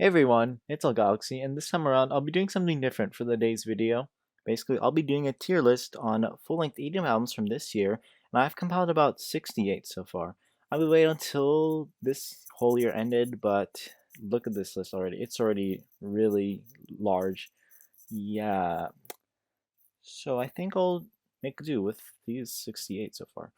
Hey everyone, it's Galaxy, and this time around I'll be doing something different for the day's video. Basically, I'll be doing a tier list on full-length EDM albums from this year, and I've compiled about 68 so far. I will wait until this whole year ended, but look at this list already. It's already really large. Yeah, so I think I'll make do with these 68 so far.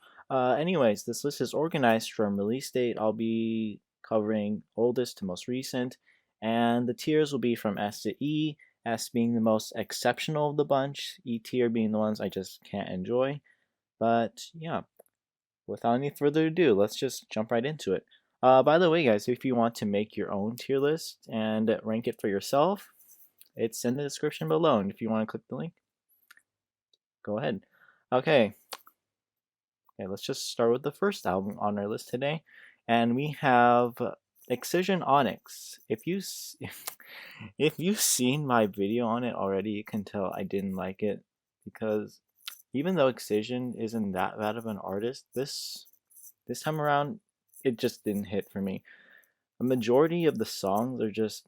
Anyways, this list is organized from release date. I'll be covering oldest to most recent, and the tiers will be from S to E, S being the most exceptional of the bunch, E tier being the ones I just can't enjoy. But yeah, without any further ado, let's just jump right into it. By the way, guys, if you want to make your own tier list and rank it for yourself, it's in the description below, and if you want to click the link, go ahead. Okay, let's just start with the first album on our list today, and we have Excision Onyx. If you've seen my video on it already, you can tell I didn't like it because even though Excision isn't that bad of an artist, this time around it just didn't hit for me. A majority of the songs are just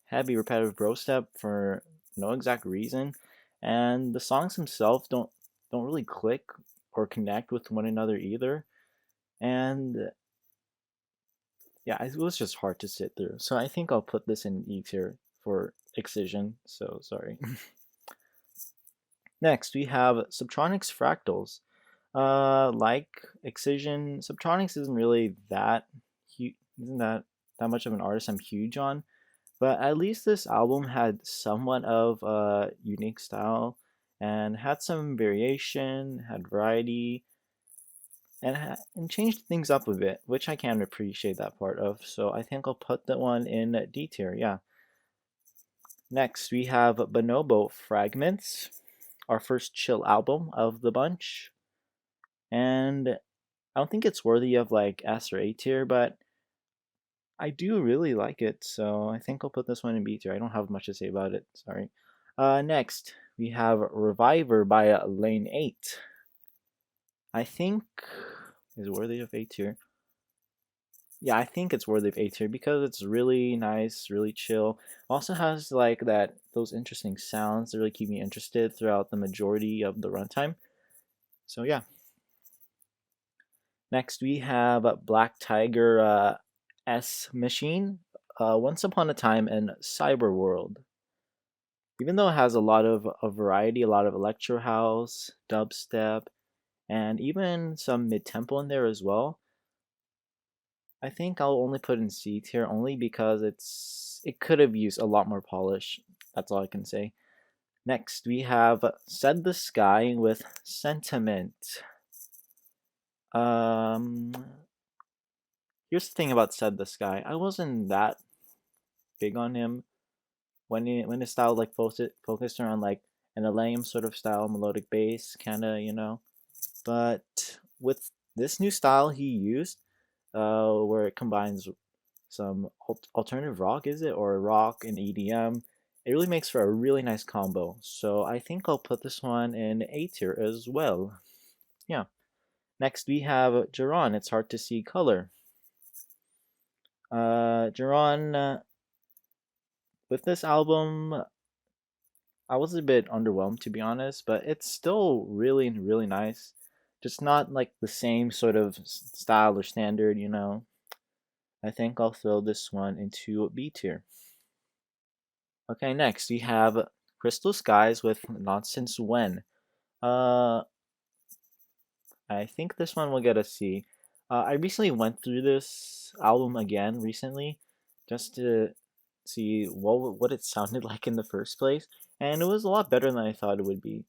heavy repetitive bro step for no exact reason, and the songs themselves don't really click or connect with one another either. And yeah, it was just hard to sit through. So I think I'll put this in E tier for Excision. So sorry. Next, we have Subtronics Fractals. Like Excision, Subtronics isn't really isn't that much of an artist I'm huge on, but at least this album had somewhat of a unique style and had some variation, had variety, and changed things up a bit, which I can appreciate that part of. So I think I'll put that one in D tier. Yeah. Next, we have Bonobo Fragments, our first chill album of the bunch, and I don't think it's worthy of like S or A tier, but I do really like it, so I think I'll put this one in B tier. I don't have much to say about it. Sorry. Next, we have Reviver by Lane 8. I think is worthy of A tier. Yeah, I think it's worthy of A tier because it's really nice, really chill. Also has like those interesting sounds that really keep me interested throughout the majority of the runtime. So yeah. Next we have Black Tiger S Machine, Once Upon a Time in Cyberworld. Even though it has a lot of a variety, a lot of electro house, dubstep, and even some mid tempo in there as well, I think I'll only put in C tier only because it could have used a lot more polish. That's all I can say. Next, we have Said the Sky with Sentiment. Um, Here's the thing about Said the Sky. I wasn't that big on him when his style like focused around like an lame sort of style, melodic bass, kind of. But with this new style he used, where it combines some alternative rock, is it, or rock and EDM. It really makes for a really nice combo. So I think I'll put this one in A tier as well. Yeah. Next we have Jaron. It's hard to see color. Jaron, with this album, I was a bit underwhelmed to be honest, but it's still really really nice. Just not like the same sort of style or standard. I think I'll throw this one into B tier. Okay, next we have Crystal Skies with Nonsense When. Uh, I think this one will get a C. I recently went through this album again recently, just to see what it sounded like in the first place, and it was a lot better than I thought it would be.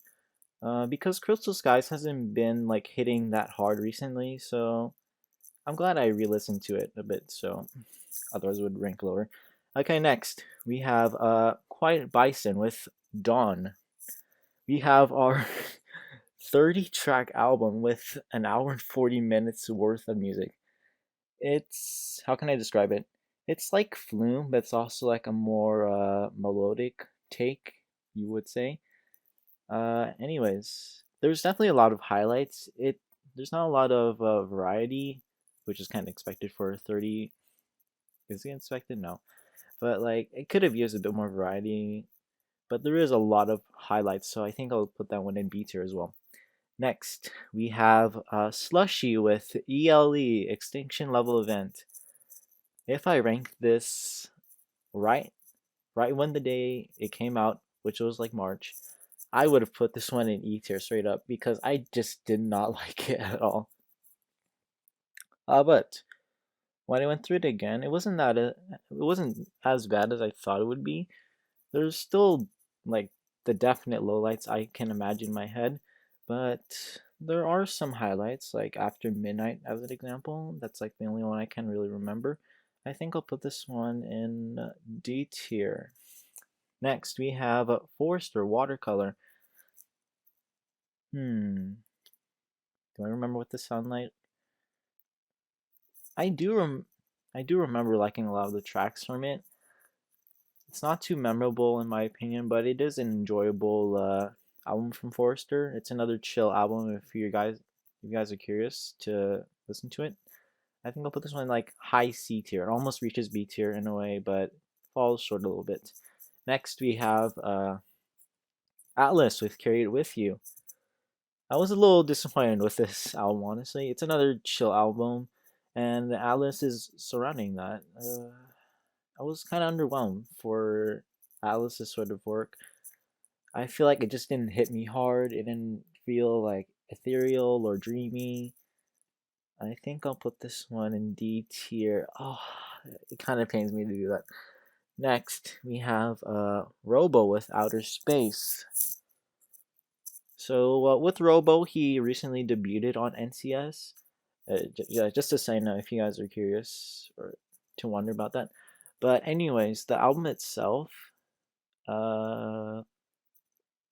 Because Crystal Skies hasn't been like hitting that hard recently, so I'm glad I re-listened to it a bit. So otherwise it would rank lower. Okay, next we have Quiet Bison with Dawn. We have our 30-track album with an hour and 40 minutes worth of music. It's, how can I describe it? It's like Flume, but it's also like a more melodic take, you would say. Anyways, there's definitely a lot of highlights. There's not a lot of variety, which is kind of expected for 30. Is it expected? No. but like it could have used a bit more variety. But there is a lot of highlights, so I think I'll put that one in B tier as well. Next, we have Slushii with E.L.E. Extinction level event. If I rank this right, right when the day it came out, which was like March, I would have put this one in E tier straight up because I just did not like it at all. But when I went through it again, it wasn't as bad as I thought it would be. There's still like the definite lowlights I can imagine in my head, but there are some highlights, like After Midnight as an example. That's like the only one I can really remember. I think I'll put this one in D tier. Next, we have Forester Watercolor. Do I remember what this sound like? I do remember liking a lot of the tracks from it. It's not too memorable in my opinion, but it is an enjoyable album from Forester. It's another chill album if you guys are curious to listen to it. I think I'll put this one in like high C tier. It almost reaches B tier in a way, but falls short a little bit. Next we have ATTLAS with Carry It With You. I was a little disappointed with this album, honestly. It's another chill album, and ATTLAS is surrounding that. I was kind of underwhelmed for ATTLAS's sort of work. I feel like it just didn't hit me hard. It didn't feel like ethereal or dreamy. I think I'll put this one in D tier. Oh, it kind of pains me to do that. Next, we have ReauBeau with Outerspace. So with ReauBeau, he recently debuted on NCS. Just to say no, if you guys are curious or to wonder about that. But anyways, the album itself,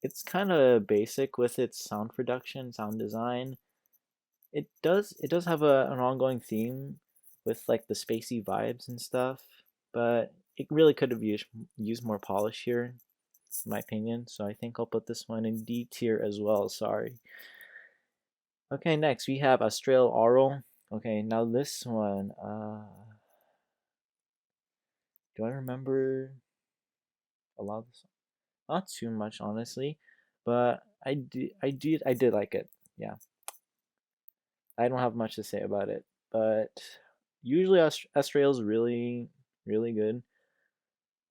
it's kind of basic with its sound production, sound design. It does have an ongoing theme with like the spacey vibes and stuff, but it really could have used more polish here, in my opinion. So I think I'll put this one in D tier as well. Sorry. Okay, next we have Astrale Aural. Okay, now this one. Do I remember a lot of this? Not too much, honestly, but I did like it. Yeah, I don't have much to say about it, but usually Astrale's really good.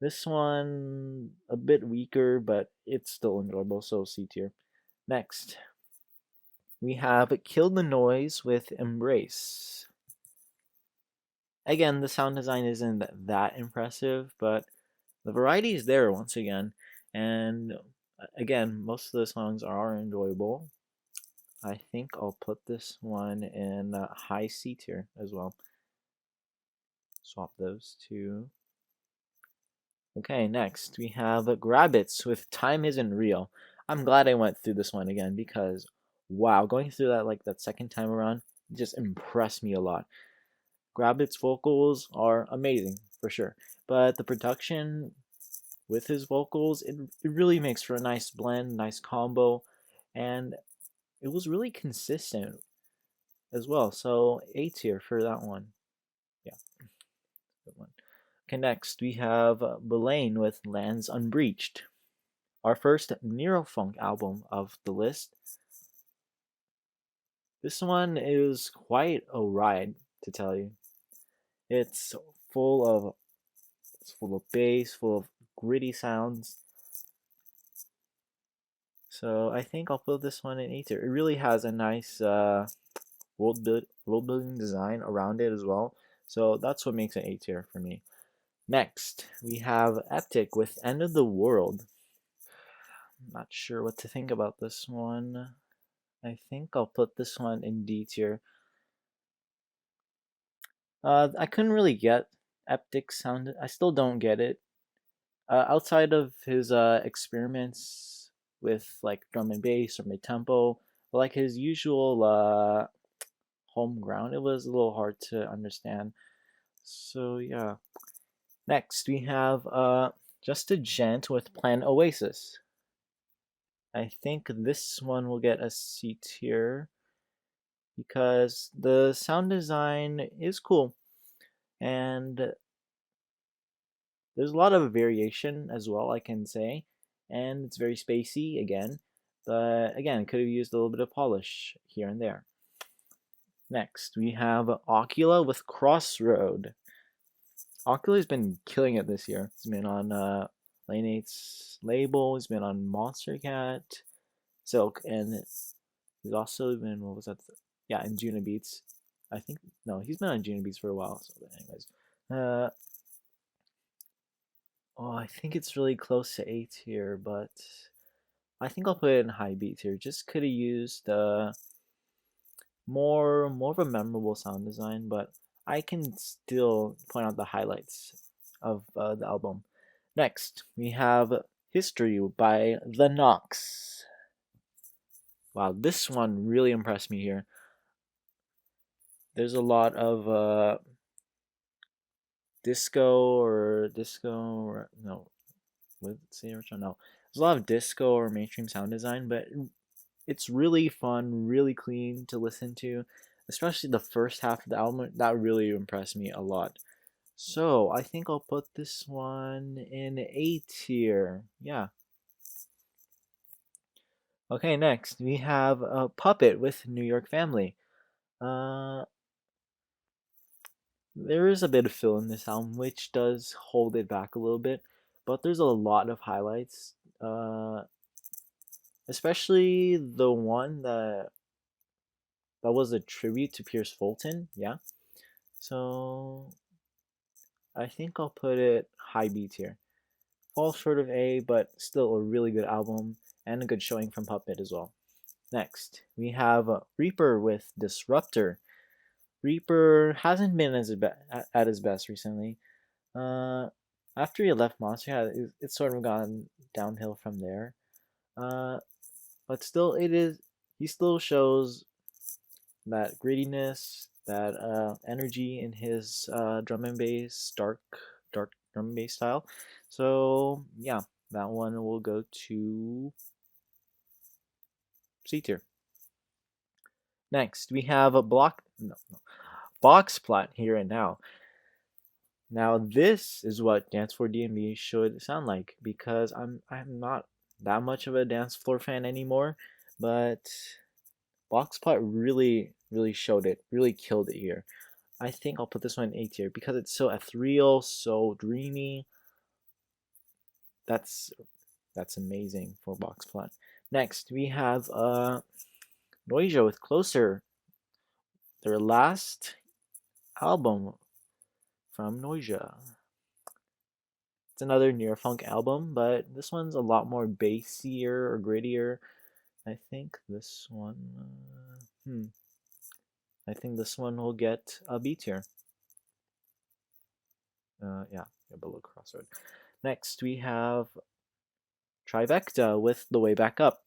This one a bit weaker, but it's still enjoyable, so C tier. Next, we have Kill the Noise with Embrace. Again, the sound design isn't that impressive, but the variety is there once again, and again, most of the songs are enjoyable. I think I'll put this one in high C tier as well. Swap those two. Okay, next we have Grabbitz with Time Isn't Real. I'm glad I went through this one again because, wow, going through that like that second time around just impressed me a lot. Grabbitz vocals are amazing for sure, but the production with his vocals, it really makes for a nice blend, nice combo, and it was really consistent as well. So A tier for that one. Yeah, good one. Okay, next we have Billain with Lands Unbreached, our first Neurofunk album of the list. This one is quite a ride, to tell you. It's full of bass, full of gritty sounds. So I think I'll put this one in A tier. It really has a nice world building design around it as well. So that's what makes it A tier for me. Next, we have Eptic with End of the World. I'm not sure what to think about this one. I think I'll put this one in D tier. I couldn't really get Eptic sound. I still don't get it. Outside of his experiments with like drum and bass or mid tempo, like his usual home ground, it was a little hard to understand. So yeah. Next we have just a Gent with Plan Oasis. I think this one will get a C tier because the sound design is cool and There's a lot of variation as well, I can say, and it's very spacey again, but again, could have used a little bit of polish here and there. Next, we have OCULA with Crossroad. OCULA's been killing it this year. He's been on Lane 8's label, he's been on Monster Cat, Silk, and he's also been, what was that? Yeah, in Juno Beats. I think, no, he's been on Juno Beats for a while, so anyways. Oh, I think it's really close to A tier, but I think I'll put it in high B tier. Just could have used more of a memorable sound design, but I can still point out the highlights of the album. Next, we have History by The Nox. Wow, this one really impressed me here. There's a lot of disco or no, let's see, no. There's a lot of disco or mainstream sound design, but it's really fun, really clean to listen to, especially the first half of the album. That really impressed me a lot. So I think I'll put this one in A tier. Yeah. Okay, next we have a Puppet with New York Family. There is a bit of fill in this album, which does hold it back a little bit, but there's a lot of highlights. Especially the one that was a tribute to Pierce Fulton. Yeah. So I think I'll put it high B tier. Falls short of A, but still a really good album and a good showing from Puppet as well. Next, we have Reaper with DISRUPTOR. Reaper hasn't been at his best recently. After he left Monster, it's sort of gone downhill from there. But still, he still shows that grittiness, that energy in his drum and bass, dark drum and bass style. So yeah, that one will go to C tier. Next, we have a Boxplot Here and Now. Now this is what Dance for DMB should sound like, because I'm not that much of a dance floor fan anymore, but Boxplot really showed it, really killed it here. I think I'll put this one in A tier because it's so ethereal, so dreamy. That's amazing for Boxplot. Next, we have Noisia with Closer, their last album from Noisia. It's another near-funk album, but this one's a lot more bassier or grittier. I think this one, I think this one will get a B tier. Yeah, below Crossroad. Next, we have Trivecta with The Way Back Up.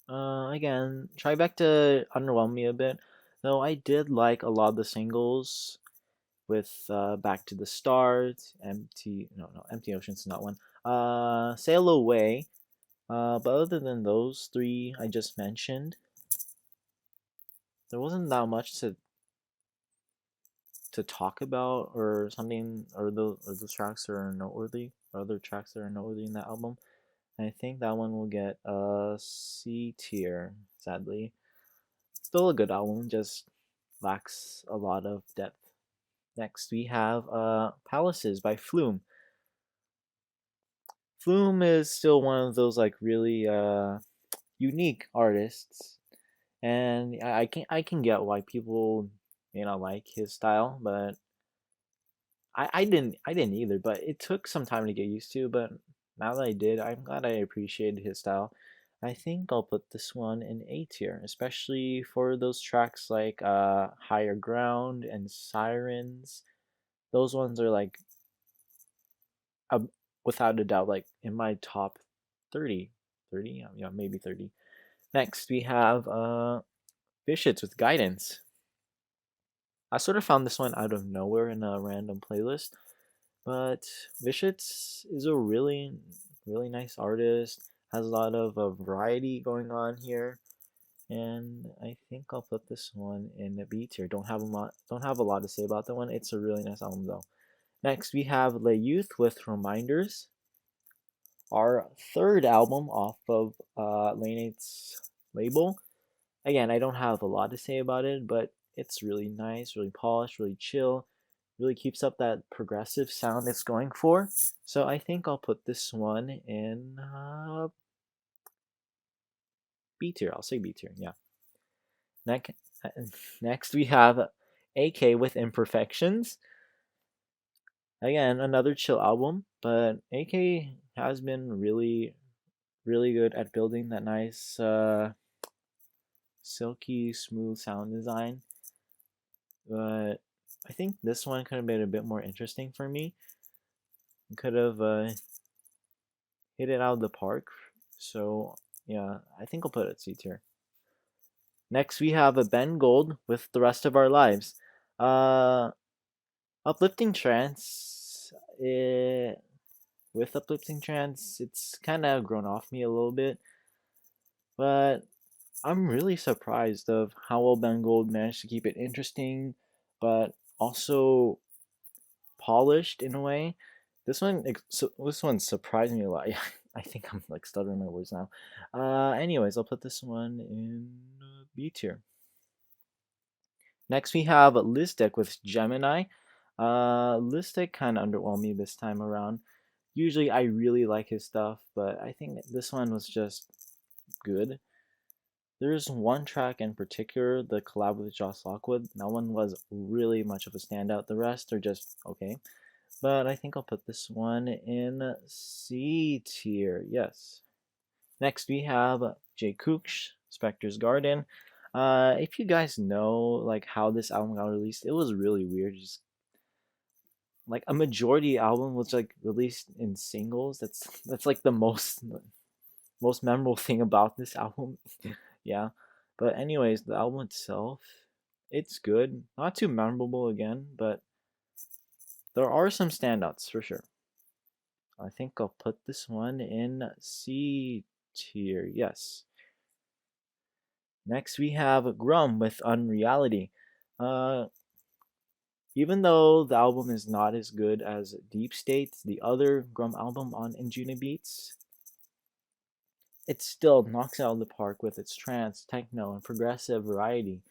Again, Trivecta underwhelmed me a bit, though I did like a lot of the singles with Back to the Stars, Empty Ocean's not one. Sail Away. But other than those three I just mentioned, there wasn't that much to talk about or something, or the tracks that are noteworthy, or other tracks that are noteworthy in that album. I think that one will get a C tier, sadly. Still a good album, just lacks a lot of depth. Next, we have Palaces by Flume. Flume is still one of those like really unique artists, and I can get why people may not like his style, but I didn't either. But it took some time to get used to. But now that I did, I'm glad I appreciated his style. I think I'll put this one in A tier, especially for those tracks like Higher Ground and Sirens. Those ones are like, without a doubt, like in my top 30. Yeah, maybe 30. Next, we have Vicious with Guidance. I sort of found this one out of nowhere in a random playlist, but Vicious is a really nice artist, has a lot of variety going on here, and I think I'll put this one in a B tier. Don't have a lot to say about that one. It's a really nice album though. Next we have Le Youth with Reminders, our third album off of Lane 8's label. Again, I don't have a lot to say about it, but it's really nice, really polished, really chill, really keeps up that progressive sound it's going for. So I think I'll put this one in B tier. I'll say B tier, yeah. Next we have AK with Imperfections. Again, another chill album, but AK has been really, really good at building that nice, silky, smooth sound design. But I think this one could have been a bit more interesting for me. Could have hit it out of the park. So yeah, I think I'll put it at C tier. Next we have a Ben Gold with The Rest of Our Lives. Uplifting trance. With uplifting trance, it's kind of grown off me a little bit, but I'm really surprised of how well Ben Gold managed to keep it interesting, but also polished in a way. This one surprised me a lot. I think I'm like stuttering my words now. Anyways, I'll put this one in B tier. Next we have Listek with Gemini. Listek kind of underwhelmed me this time around. Usually I really like his stuff, but I think this one was just good. There's one track in particular, the collab with Josh Lockwood. That one was really much of a standout. The rest are just okay. But I think I'll put this one in C tier. Yes. Next we have Jay Cooch, Spectre's Garden. If you guys know like how this album got released, it was really weird. Just like a majority album was like released in singles. That's like the most memorable thing about this album. Yeah. But anyways, the album itself, it's good. Not too memorable again, but there are some standouts for sure. I think I'll put this one in C tier. Yes. Next we have Grum with Unreality. Even though the album is not as good as Deep State, the other Grum album on Injuna Beats, it still knocks it out of the park with its trance, techno, and progressive variety.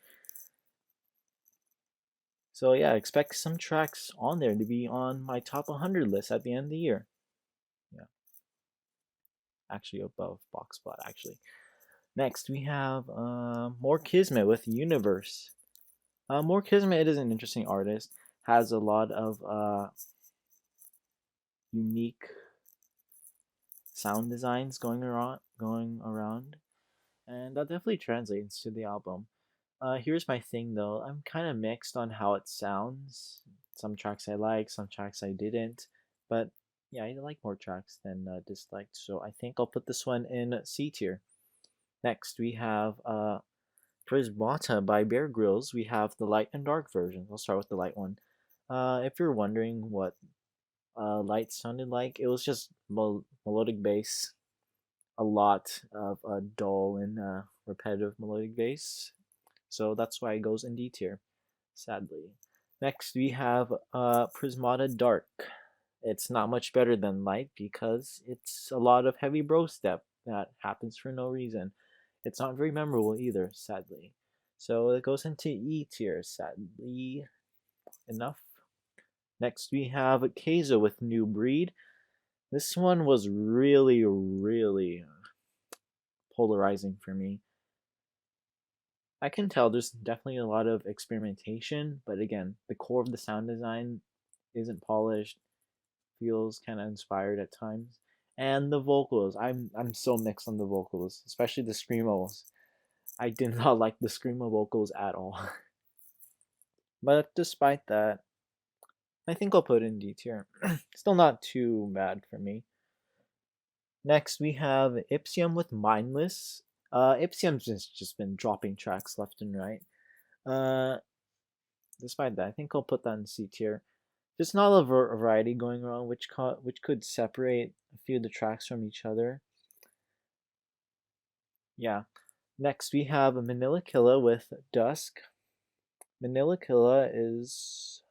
So yeah, expect some tracks on there to be on my top 100 list at the end of the year. Yeah, actually above Boxplot, actually. Next, we have More Kismet with Universe. More Kismet is an interesting artist. Has a lot of unique sound designs going around, and that definitely translates to the album. Here's my thing though. I'm kind of mixed on how it sounds. Some tracks I like, some tracks I didn't. But yeah, I like more tracks than disliked. So I think I'll put this one in C tier. Next, we have Prismata by Bear Grylls. We have the light and dark version. I'll start with the light one. If you're wondering what light sounded like, it was just melodic bass. A lot of dull and repetitive melodic bass. So that's why it goes in D tier, sadly. Next, we have Prismata Dark. It's not much better than Light because it's a lot of heavy bro step that happens for no reason. It's not very memorable either, sadly. So it goes into E tier, sadly enough. Next, we have Keizo with New Breed. This one was really, really polarizing for me. I can tell there's definitely a lot of experimentation, but again, the core of the sound design isn't polished, feels kind of inspired at times. And the vocals, I'm so mixed on the vocals, especially the screamos. I did not like the screamo vocals at all. But despite that, I think I'll put it in D tier. Still not too bad for me. Next, we have Ipsium with Mindless. Ipsium's just been dropping tracks left and right. Despite that, I think I'll put that in C tier. Just not a variety going around, which could separate a few of the tracks from each other. Yeah. Next, we have Manila Killa with Dusk. Manila Killa is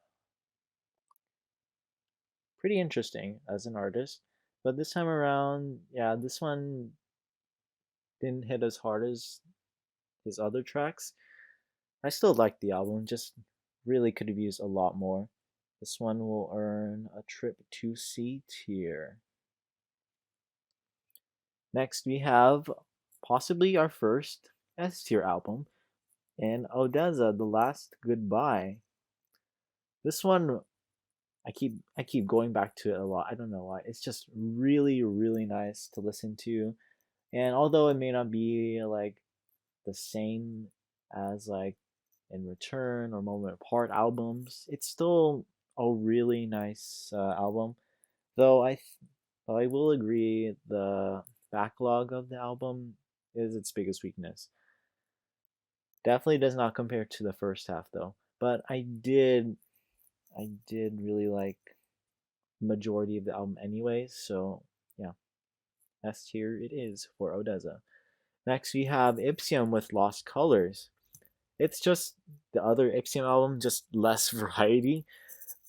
pretty interesting as an artist. But this time around, yeah, this one didn't hit as hard as his other tracks. I still like the album, just really could have used a lot more. This one will earn a trip to C tier. Next, we have possibly our first S tier album, and ODESZA, The Last Goodbye. This one, I keep going back to it a lot. I don't know why. It's just really, really nice to listen to. And although it may not be like the same as like In Return or Moment Apart albums, it's still a really nice album. Though I will agree the backlog of the album is its biggest weakness. Definitely does not compare to the first half though. But I did really like majority of the album anyways, so yeah. S tier it is for ODESZA. Next we have Ipsium with Lost Colors. It's just the other Ipsium album, just less variety,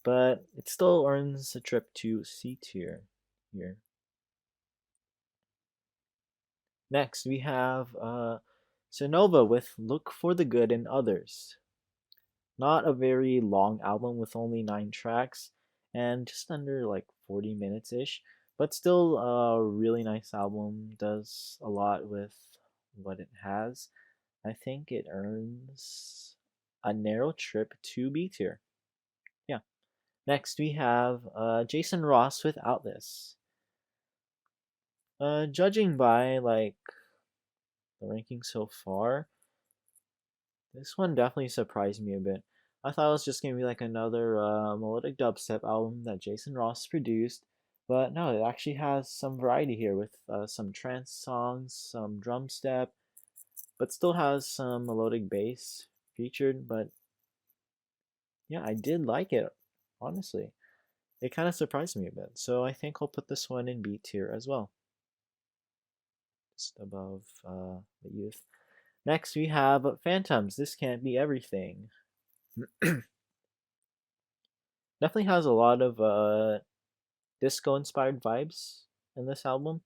but it still earns a trip to C tier here. Next, we have Sonova with Look for the Good in Others. Not a very long album with only 9 tracks and just under like 40 minutes ish, but still a really nice album. Does a lot with what it has. I think it earns a narrow trip to B tier. Yeah. Next, we have Jason Ross with Outless. Judging by like the ranking so far, this one definitely surprised me a bit. I thought it was just gonna be like another melodic dubstep album that Jason Ross produced, but no, it actually has some variety here with some trance songs, some drum step, but still has some melodic bass featured. But yeah, I did like it, honestly. It kind of surprised me a bit, so I think I'll put this one in B tier as well, just above the youth. Next, we have Phantoms. This Can't Be Everything. Definitely has a lot of disco inspired vibes in this album.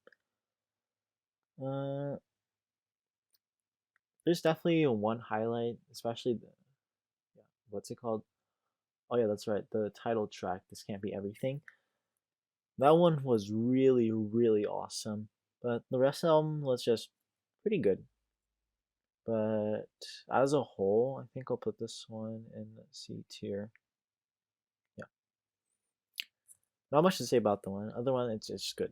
Uh, there's definitely one highlight, especially yeah, what's it called? Oh yeah, that's right, the title track. This Can't Be Everything. That one was really, really awesome. But the rest of the album was just pretty good. But as a whole, I think I'll put this one in C tier. Yeah. Not much to say about the one. Other one, it's just good.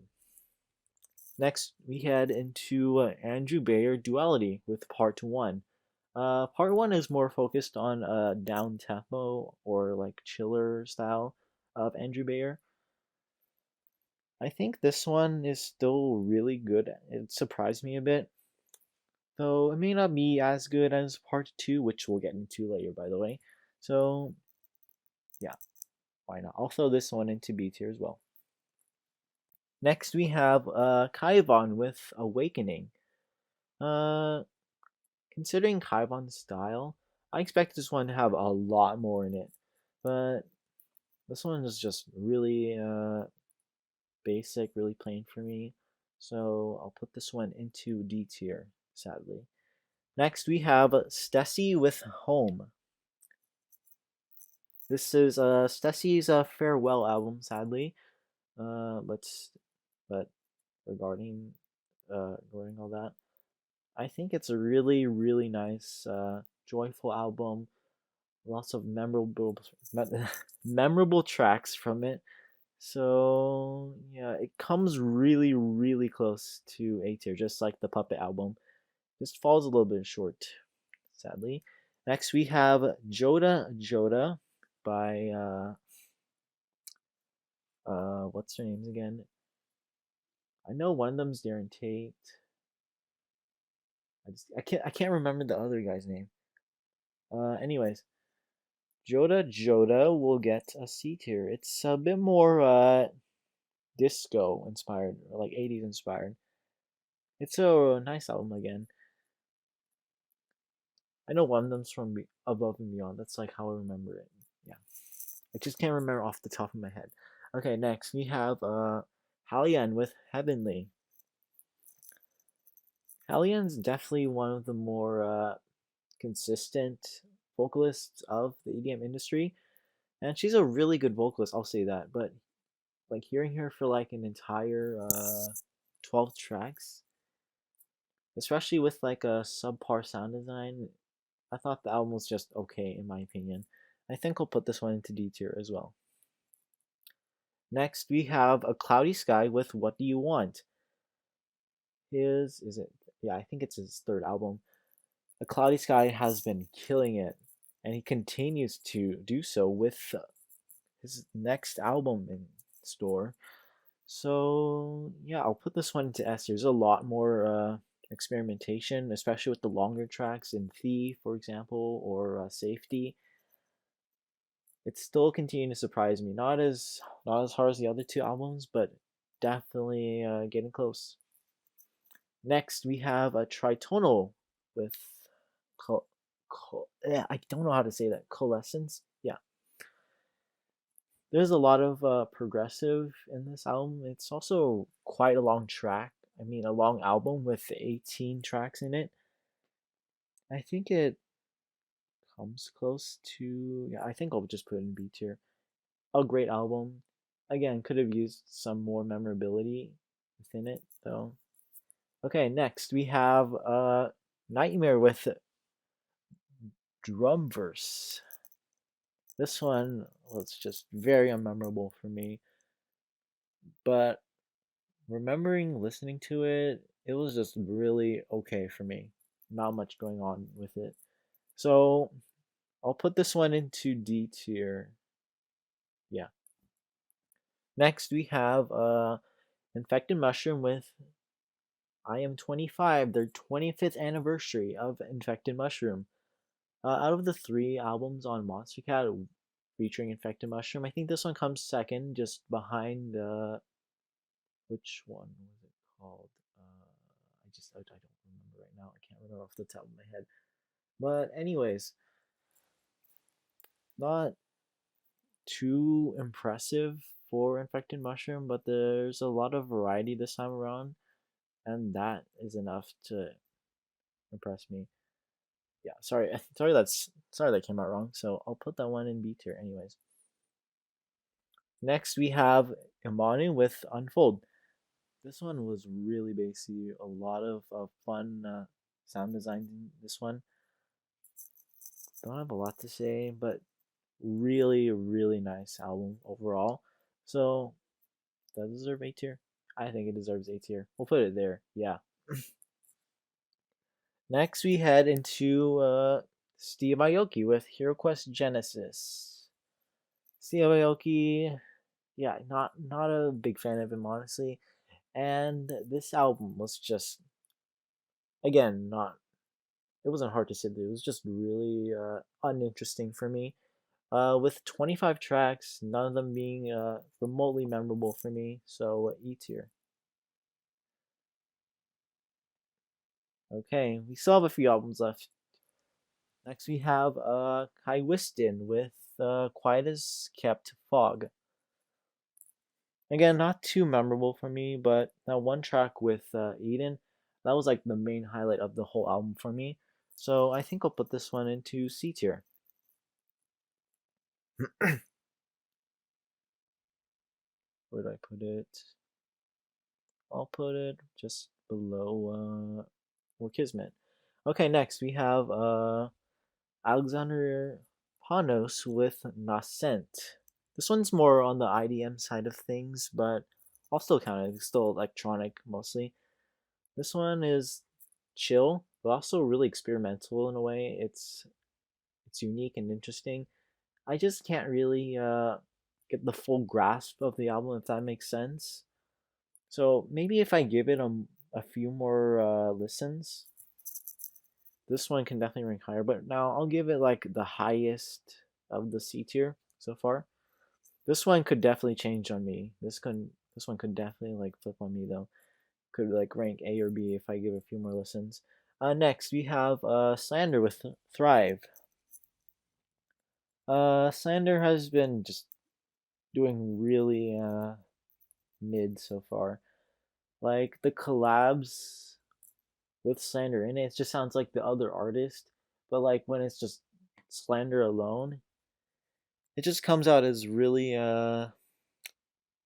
Next, we head into Andrew Bayer Duality with Part 1. Part 1 is more focused on down tempo or like chiller style of Andrew Bayer. I think this one is still really good. It surprised me a bit, though it may not be as good as Part 2, which we'll get into later, by the way. So, yeah, why not? I'll throw this one into B tier as well. Next, we have Kaivon with Awakening. Uh, Considering Kaivon's style, I expect this one to have a lot more in it, but this one is just really basic, really plain for me. So I'll put this one into D tier, sadly. Next, we have Stessie with Home. This is Stessie's farewell album, sadly. But regarding regarding all that, I think it's a really, really nice, joyful album. Lots of memorable tracks from it. So yeah, it comes really, really close to A tier, just like the Puppet album. Just falls a little bit short, sadly. Next we have Joda Joda by what's their names again? I know one of them's Darren Tate. I can't remember the other guy's name. Anyways, Joda Joda will get a C tier. It's a bit more disco inspired, or like 80s inspired. It's a nice album again. I know one of them's from Above and Beyond. That's like how I remember it. Yeah. I just can't remember off the top of my head. Okay, next we have Halian with Heavenly. Halian's definitely one of the more consistent vocalists of the EDM industry, and she's a really good vocalist, I'll say that. But like hearing her for like an entire 12 tracks, especially with like a subpar sound design, I thought the album was just okay in my opinion. I think I'll put this one into D tier as well. Next, we have A Cloudy Sky with What Do You Want? Is it? Yeah, I think it's his third album. A Cloudy Sky has been killing it, and he continues to do so with his next album in store. So yeah, I'll put this one into S. There's a lot more experimentation, especially with the longer tracks in Thief, for example, or Safety. It's still continuing to surprise me. Not as hard as the other two albums, but definitely getting close. Next, we have a Tritonal with I don't know how to say that. Coalescence. Yeah, there's a lot of progressive in this album. It's also quite a long track. I mean, a long album with 18 tracks in it. I think it comes close to. Yeah, I think I'll just put it in B tier. A great album. Again, could have used some more memorability within it, though. Okay, next we have Nightmare with Drumverse. This one was just very unmemorable for me, but remembering listening to it, it was just really okay for me. Not much going on with it. So I'll put this one into D tier. Yeah. Next we have Infected Mushroom with I Am 25, their 25th anniversary of Infected Mushroom. Out of the three albums on Monster Cat featuring Infected Mushroom, I think this one comes second, just behind which one was it called? I don't remember right now. I can't remember off the top of my head. But anyways, not too impressive for Infected Mushroom, but there's a lot of variety this time around, and that is enough to impress me. Yeah, sorry that came out wrong. So I'll put that one in B tier, anyways. Next we have Imanu with Unfold. This one was really bassy. A lot of fun sound design in this one. Don't have a lot to say, but really, really nice album overall. So, does it deserve A tier? I think it deserves A tier. We'll put it there. Yeah. Next, we head into Steve Aoki with HeroQuest Genesis. Steve Aoki, yeah, not a big fan of him honestly, and this album was just again not. It wasn't hard to sit through. It was just really uninteresting for me. With 25 tracks, none of them being remotely memorable for me, so E tier. Okay, we still have a few albums left. Next, we have Kai Whiston with Quiet as Kept Fog. Again, not too memorable for me, but that one track with Eden, that was like the main highlight of the whole album for me. So I think I'll put this one into C tier. Where did I put it? I'll put it just below or Kismet. Okay, next we have Alexander Panos with Nascent. This one's more on the IDM side of things, but I'll still count it. It's still electronic mostly. This one is chill, but also really experimental in a way. It's unique and interesting. I just can't really get the full grasp of the album, if that makes sense. So maybe if I give it a few more listens, this one can definitely rank higher. But now I'll give it like the highest of the C tier so far. This one could definitely change on me. This one could definitely like flip on me though. Could like rank A or B if I give a few more listens. Next we have Slander with Thrive. Slander has been just doing really mid so far. Like the collabs with Slander in it, it just sounds like the other artist. But like when it's just Slander alone, it just comes out as really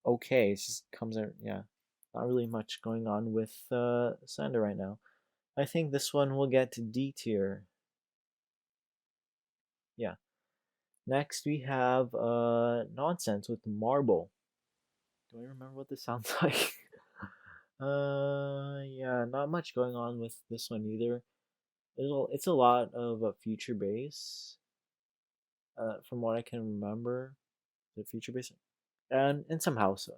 okay. It just comes out, yeah. Not really much going on with Slander right now. I think this one will get to D tier. Yeah. Next we have Nonsense with Marble. Do I remember what this sounds like? Yeah, not much going on with this one either. It's a lot of future bass. From what I can remember, the future bass, and some house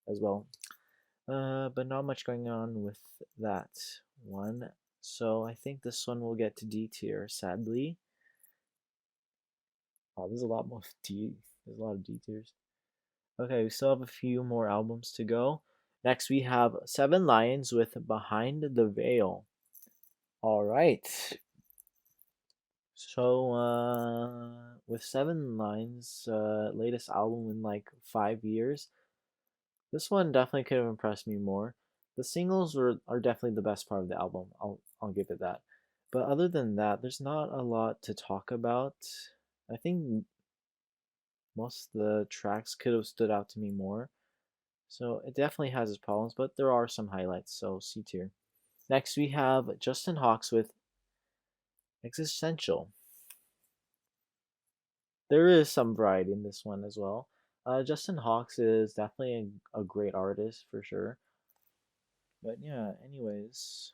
as well. But not much going on with that one. So I think this one will get to D tier, sadly. Oh, there's a lot more D. There's a lot of D tiers. Okay, we still have a few more albums to go. Next, we have Seven Lions with Behind the Veil. All right. So, with Seven Lions' latest album in like 5 years, this one definitely could have impressed me more. The singles are definitely the best part of the album. I'll give it that. But other than that, there's not a lot to talk about. I think most of the tracks could have stood out to me more. So it definitely has its problems, but there are some highlights, so C tier. Next we have Justin Hawks with Existential. There is some variety in this one as well. Justin Hawks is definitely a great artist for sure. But yeah, anyways,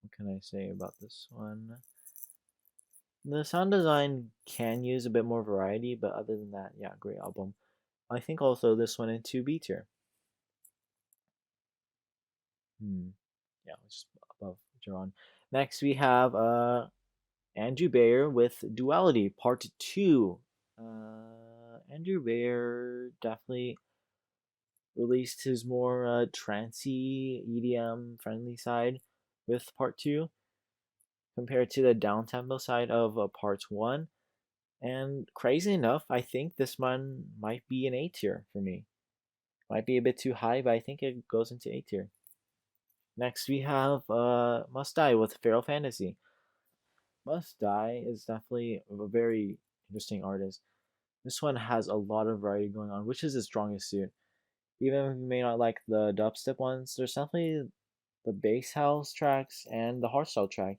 what can I say about this one? The sound design can use a bit more variety, but other than that, yeah, great album. I think also this one into B tier. Yeah, just above Jaron. Next we have Andrew Bayer with Duality Part 2. Andrew Bayer definitely released his more trancey EDM friendly side with Part 2 compared to the downtempo side of Part 1. And crazy enough, I think this one might be an A tier for me. Might be a bit too high, but I think it goes into A tier. Next we have Must Die with Feral Fantasy. Must Die is definitely a very interesting artist. This one has a lot of variety going on, which is his strongest suit. Even if you may not like the dubstep ones, there's definitely the bass house tracks and the hardstyle track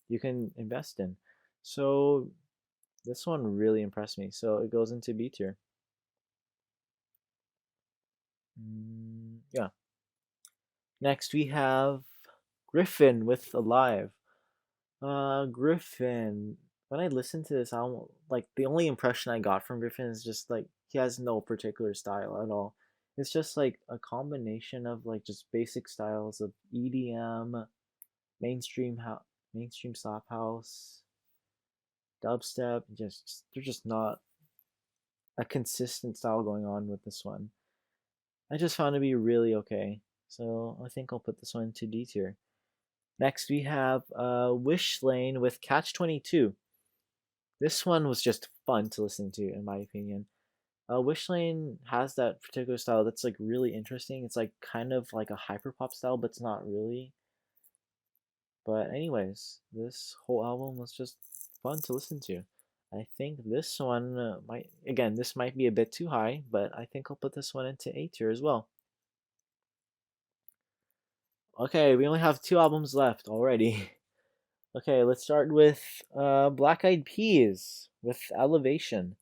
you can invest in. So this one really impressed me. So it goes into B tier. Yeah. Next we have Griffin with Alive. Griffin. When I listened to this album, like the only impression I got from Griffin is just like he has no particular style at all. It's just like a combination of like just basic styles of EDM, mainstream mainstream slap house, dubstep. Just there's just not a consistent style going on with this one. I just found it to be really okay. So I think I'll put this one to D tier. Next we have Wish Lane with Catch 22. This one was just fun to listen to, in my opinion. Wish Lane has that particular style that's like really interesting. It's like kind of like a hyperpop style, but it's not really. But anyways, this whole album was just fun to listen to. I think this one this might be a bit too high, but I think I'll put this one into A tier as well. Okay, we only have 2 albums left already. Okay, let's start with Black Eyed Peas with Elevation.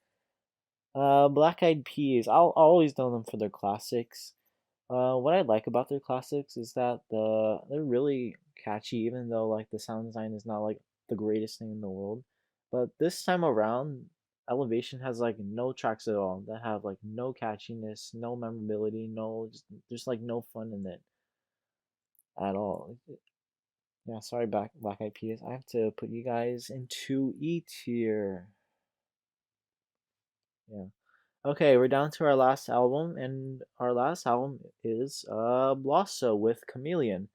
Black Eyed Peas, I'll always know them for their classics. What I like about their classics is that they're really catchy, even though like the sound design is not like the greatest thing in the world. But this time around, Elevation has like no tracks at all that have like no catchiness, no memorability, there's like no fun in it at all. Yeah, sorry, Black Eyed Peas. I have to put you guys into E tier. Yeah. Okay, we're down to our last album, and our last album is Blosso with Chameleon.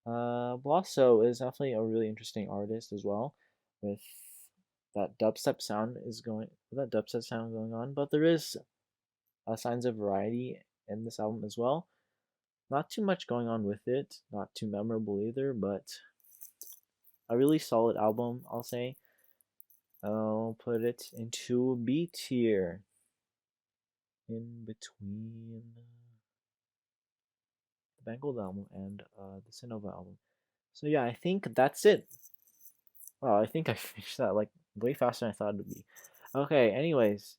Blosso is definitely a really interesting artist as well, with that dubstep sound going on, but there is signs of variety in this album as well. Not too much going on with it, not too memorable either, but a really solid album, I'll say. I'll put it into B tier, in between the Bangold album and the Sinova album. So yeah, I think that's it. Wow, I think I finished that like way faster than I thought it would be. Okay, anyways,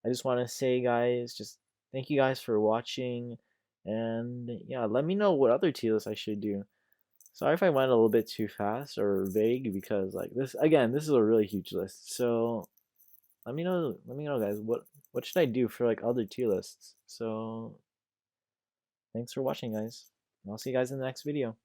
I just want to say, guys, just thank you guys for watching, and yeah, let me know what other tier lists I should do. Sorry if I went a little bit too fast or vague, because like this again, this is a really huge list. So let me know, guys, what should I do for like other tier lists. So thanks for watching, guys. And I'll see you guys in the next video.